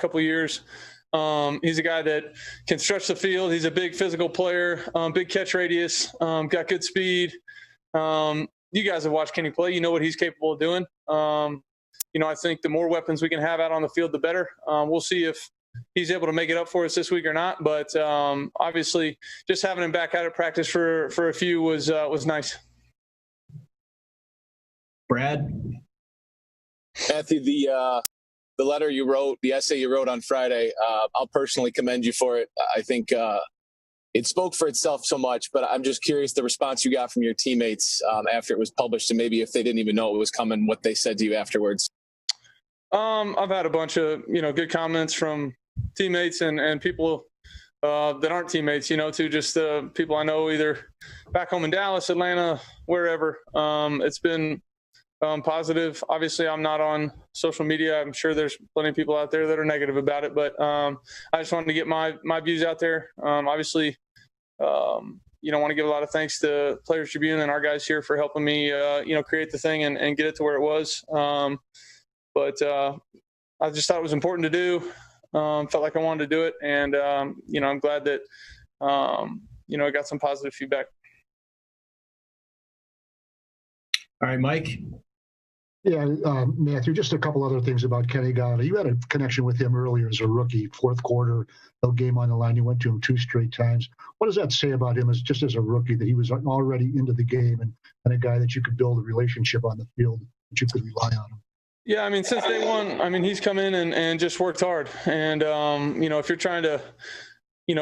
couple of years. He's a guy that can stretch the field. He's a big physical player, big catch radius, got good speed. You guys have watched Kenny play. You know what he's capable of doing. I think the more weapons we can have out on the field, the better. We'll see if he's able to make it up for us this week or not. But obviously, just having him back out at practice for a few was nice. Brad? Matthew, the letter you wrote, the essay you wrote on Friday, I'll personally commend you for it. I think it spoke for itself so much, but I'm just curious the response you got from your teammates after it was published, and maybe if they didn't even know it was coming, what they said to you afterwards. I've had a bunch of, good comments from teammates and people that aren't teammates, to just people I know either back home in Dallas, Atlanta, wherever. It's been positive. Obviously, I'm not on social media. I'm sure there's plenty of people out there that are negative about it, but I just wanted to get my views out there. Obviously, want to give a lot of thanks to Players Tribune and our guys here for helping me, create the thing and get it to where it was. But I just thought it was important to do. Felt like I wanted to do it, and I'm glad that I got some positive feedback. All right, Mike. Yeah, Matthew, just a couple other things about Kenny Galladay. You had a connection with him earlier as a rookie, fourth quarter, no game on the line. You went to him 2 straight times. What does that say about him as a rookie, that he was already into the game and a guy that you could build a relationship on the field, that you could rely on him? Yeah, since day one, he's come in and just worked hard. And, if you're trying to,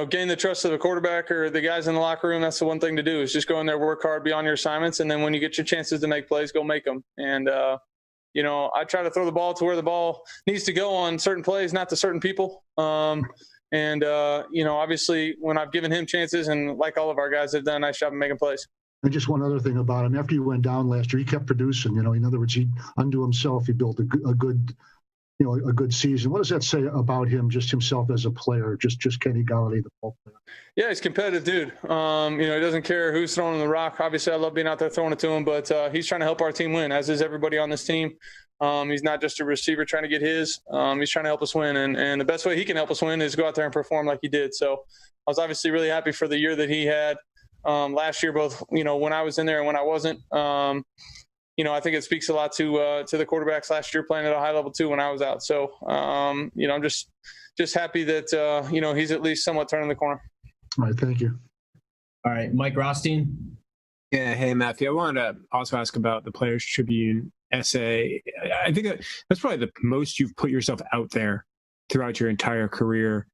gain the trust of the quarterback or the guys in the locker room, that's the one thing to do is just go in there, work hard, be on your assignments. And then when you get your chances to make plays, go make them. And, I try to throw the ball to where the ball needs to go on certain plays, not to certain people. Obviously when I've given him chances, and like all of our guys have done a nice job of making plays. And just one other thing about him, after he went down last year, he kept producing. In other words, he undid himself. He built a good season. What does that say about him, just himself as a player, just Kenny Galladay, the ball player? Yeah, he's a competitive dude. He doesn't care who's throwing him the rock. Obviously, I love being out there throwing it to him, but he's trying to help our team win, as is everybody on this team. He's not just a receiver trying to get his. He's trying to help us win, and the best way he can help us win is go out there and perform like he did. So I was obviously really happy for the year that he had. Last year, both, when I was in there and when I wasn't, I think it speaks a lot to the quarterbacks last year playing at a high level too when I was out. So, I'm just happy that, he's at least somewhat turning the corner. All right. Thank you. All right. Mike Rothstein. Yeah. Hey, Matthew, I wanted to also ask about the Players Tribune essay. I think that's probably the most you've put yourself out there throughout your entire career.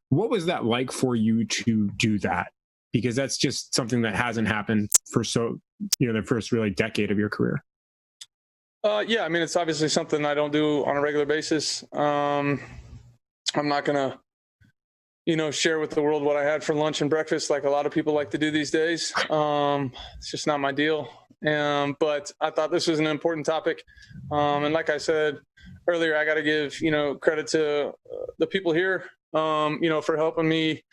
What was that like for you to do that? Because that's just something that hasn't happened for the first really decade of your career. It's obviously something I don't do on a regular basis. I'm not going to, share with the world what I had for lunch and breakfast like a lot of people like to do these days. It's just not my deal. But I thought this was an important topic. And like I said earlier, I got to give, credit to the people here, for helping me,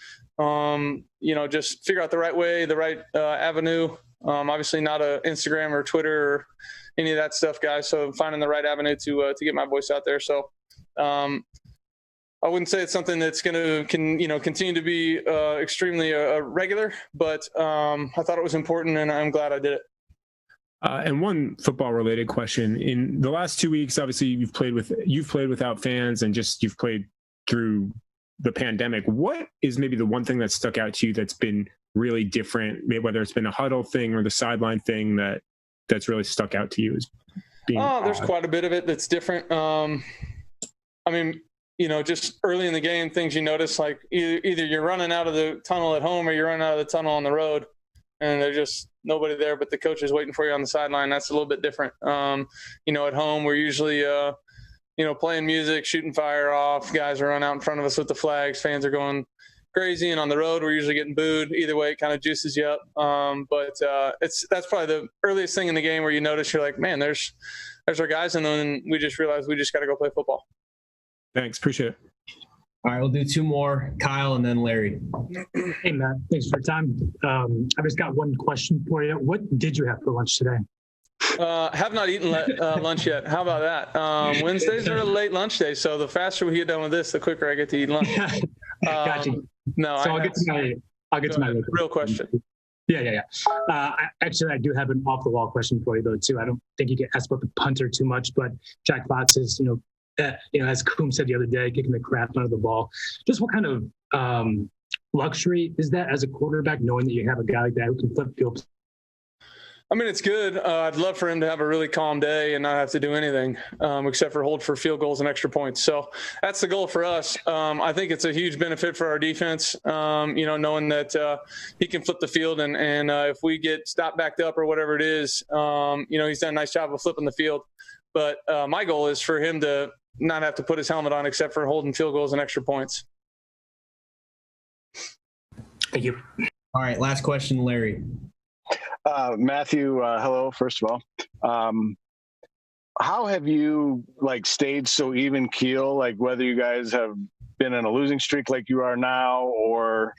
just figure out the right way, the right avenue. Obviously not a Instagram or Twitter or any of that stuff, guys. So finding the right avenue to get my voice out there. So I wouldn't say it's something that's going to continue to be extremely regular, but I thought it was important, and I'm glad I did it. And one football-related question: in the last 2 weeks, obviously you've played without fans, and you've played through the pandemic. What is maybe the one thing that stuck out to you that's been really different, whether it's been a huddle thing or the sideline thing that's really stuck out to you as being there's quite a bit of it that's different. Just early in the game, things you notice, like either you're running out of the tunnel at home or you're running out of the tunnel on the road, and there's just nobody there but the coach is waiting for you on the sideline. That's a little bit different. At home, we're usually playing music, shooting fire off. Guys are running out in front of us with the flags. Fans are going crazy. And on the road, we're usually getting booed. Either way, it kind of juices you up. That's probably the earliest thing in the game where you notice you're like, man, there's our guys. And then we just realized we just got to go play football. Thanks. Appreciate it. All right, we'll do 2 more, Kyle and then Larry. Hey, Matt. Thanks for your time. I've just got one question for you. What did you have for lunch today? Have not eaten lunch yet. How about that? Wednesdays are a late lunch day, so the faster we get done with this, the quicker I get to eat lunch. Gotcha. No, So I'll get to my real question. Yeah. Actually, I do have an off the wall question for you though too. I don't think you get asked about the punter too much, but Jack Fox is, as Coom said the other day, kicking the crap out of the ball. Just what kind of luxury is that as a quarterback, knowing that you have a guy like that who can flip field? I mean, it's good. I'd love for him to have a really calm day and not have to do anything except for hold for field goals and extra points. So that's the goal for us. I think it's a huge benefit for our defense, knowing that he can flip the field. And if we get stopped backed up or whatever it is, he's done a nice job of flipping the field. But my goal is for him to not have to put his helmet on except for holding field goals and extra points. Thank you. All right, last question, Larry. Matthew, hello, first of all. How have you stayed so even keel, whether you guys have been in a losing streak like you are now or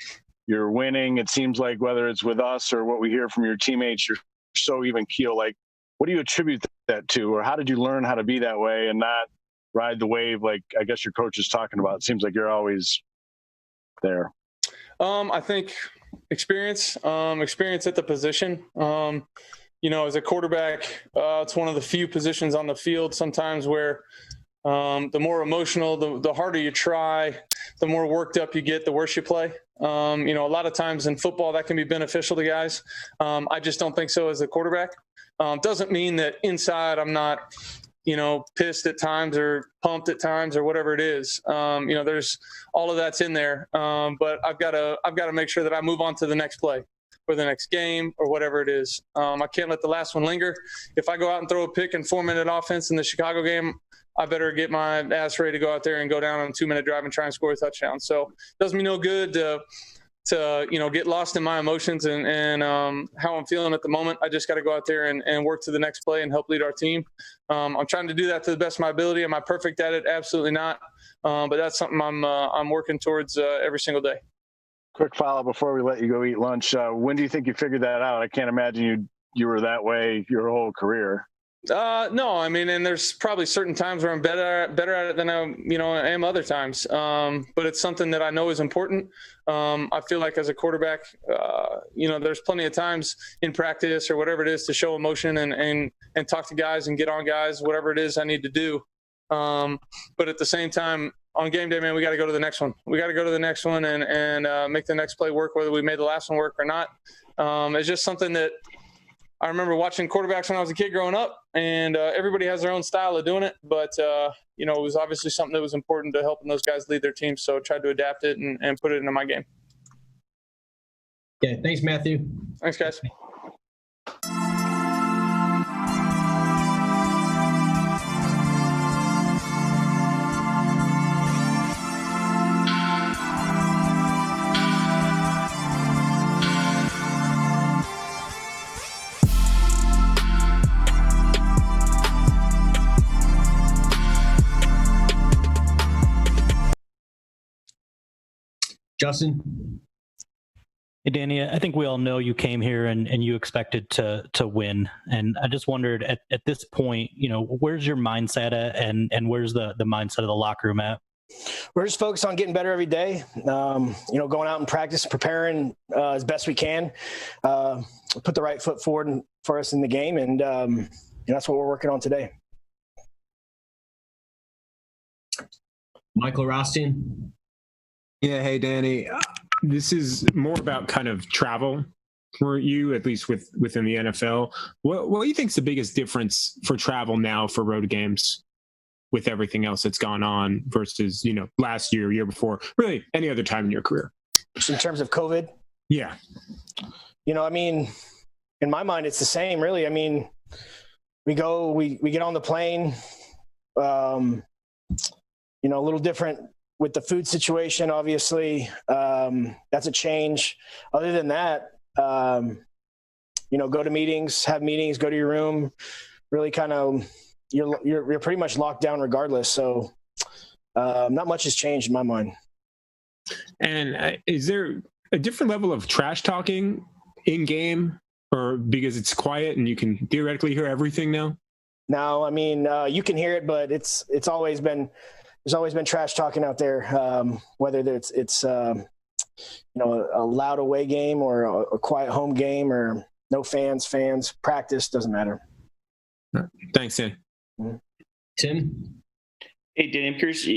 you're winning? It seems like whether it's with us or what we hear from your teammates, you're so even keel. What do you attribute that to? Or how did you learn how to be that way and not ride the wave like I guess your coach is talking about? It seems like you're always there. I think experience at the position. As a quarterback, it's one of the few positions on the field sometimes where the more emotional, the harder you try, the more worked up you get, the worse you play. A lot of times in football that can be beneficial to guys. I just don't think so as a quarterback. Doesn't mean that inside I'm not pissed at times or pumped at times or whatever it is. There's all of that's in there. But I've got to make sure that I move on to the next play or the next game or whatever it is. I can't let the last one linger. If I go out and throw a pick and 4-minute offense in the Chicago game, I better get my ass ready to go out there and go down on a 2-minute drive and try and score a touchdown. So it does me no good to get lost in my emotions and how I'm feeling at the moment. I just got to go out there and work to the next play and help lead our team. I'm trying to do that to the best of my ability. Am I perfect at it? Absolutely not. But that's something I'm working towards every single day. Quick follow before we let you go eat lunch. When do you think you figured that out? I can't imagine you were that way your whole career. No, I mean, and there's probably certain times where I'm better at it than I am other times. But it's something that I know is important. I feel like as a quarterback, there's plenty of times in practice or whatever it is to show emotion and talk to guys and get on guys, whatever it is I need to do. But at the same time, on game day, man, we got to go to the next one. We got to go to the next one and make the next play work, whether we made the last one work or not. It's just something that I remember watching quarterbacks when I was a kid growing up, and everybody has their own style of doing it. But, it was obviously something that was important to helping those guys lead their teams. So I tried to adapt it and put it into my game. Okay, thanks, Matthew. Thanks, guys. Justin? Hey, Danny, I think we all know you came here and you expected to win. And I just wondered at this point, where's your mindset at and where's the mindset of the locker room at? We're just focused on getting better every day. Going out and practice, preparing as best we can, put the right foot forward for us in the game. And that's what we're working on today. Michael Rothstein? Yeah, hey, Danny. This is more about kind of travel for you, at least within the NFL. What do you think is the biggest difference for travel now for road games with everything else that's gone on versus, last year before, really any other time in your career? Just in terms of COVID? Yeah. In my mind, it's the same, really. We get on the plane, a little different with the food situation, obviously. That's a change. Other than that, go to meetings, have meetings, go to your room, really kind of, you're pretty much locked down regardless. So not much has changed in my mind. And is there a different level of trash talking in game or because it's quiet and you can theoretically hear everything now? No, I mean, you can hear it, but it's always been, there's always been trash talking out there. Whether it's you know, a loud away game or a quiet home game or no fans, practice, doesn't matter. Thanks, Dan. Tim? Hey, Dan, I'm curious.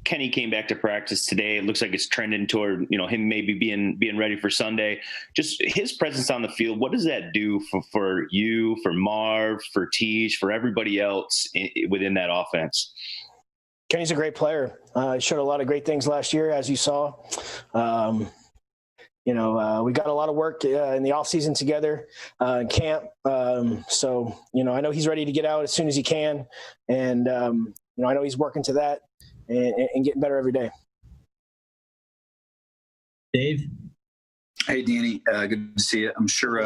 Kenny came back to practice today. It looks like it's trending toward, you know, him maybe being ready for Sunday. Just his presence on the field, what does that do for you, for Marv, for Tej, for everybody else within that offense? Kenny's a great player. He showed a lot of great things last year, as you saw. You know, we got a lot of work in the offseason together in camp. So, you know, I know he's ready to get out as soon as he can. And, you know, I know he's working to that and getting better every day. Dave? Hey, Danny, good to see you. I'm sure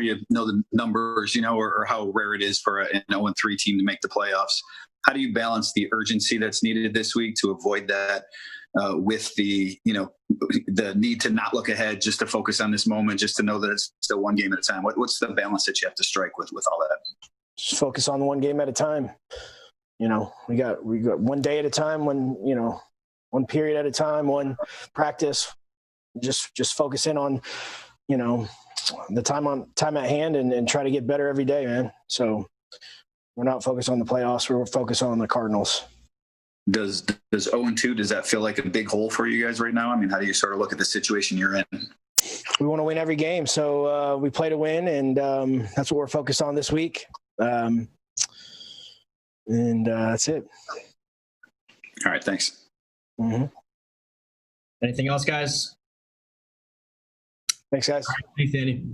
you know the numbers, you know, or how rare it is for an 0-3 team to make the playoffs. How do you balance the urgency that's needed this week to avoid that with the, you know, the need to not look ahead, just to focus on this moment, just to know that it's still one game at a time? What's the balance that you have to strike with all that? Just focus on the one game at a time. You know, we got one day at a time, you know, one period at a time, one practice. Just focus in on, you know, the time at hand and try to get better every day, man. So we're not focused on the playoffs. We're focused on the Cardinals. Does 0-2, does that feel like a big hole for you guys right now? I mean, how do you sort of look at the situation you're in? We want to win every game. So we play to win, and that's what we're focused on this week. And that's it. All right. Thanks. Mm-hmm. Anything else, guys? Thanks, guys. Thanks, Danny.